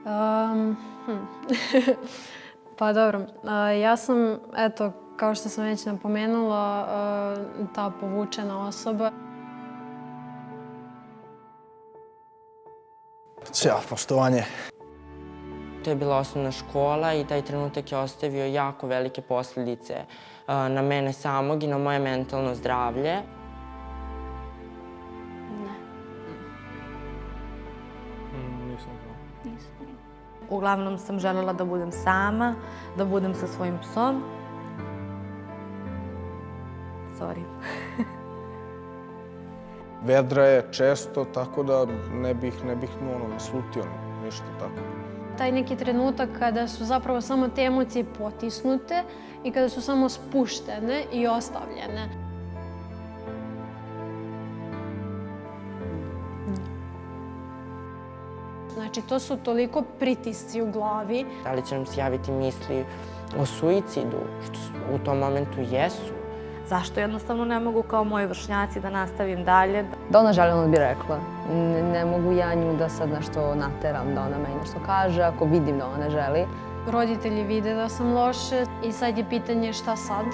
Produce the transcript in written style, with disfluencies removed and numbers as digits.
Um, Pa dobro, ja sam, eto, kao što sam već napomenula, ta povučena osoba. Ćao, poštovanje. To je bila osnovna škola i taj trenutak je ostavio jako velike posljedice na mene samog i na moje mentalno zdravlje. Nisam znao. Uglavnom sam željela da budem sama, da budem sa svojim psom. Sorry. Vedra je često, tako da ne bih naslutio ništa tako. Taj neki trenutak kada su zapravo samo te emocije potisnute i kada su samo spuštene i ostavljene. Znači, to su toliko pritisci u glavi. Da li će nam se javiti misli o suicidu, što u tom momentu jesu? Zašto jednostavno ne mogu kao moji vršnjaci da nastavim dalje? Da ona želi, ona bi rekla. Ne mogu ja nju da sad nešto nateram, da ona meni nešto kaže, ako vidim da ona ne želi. Roditelji vide da sam loše i sad je pitanje šta sad.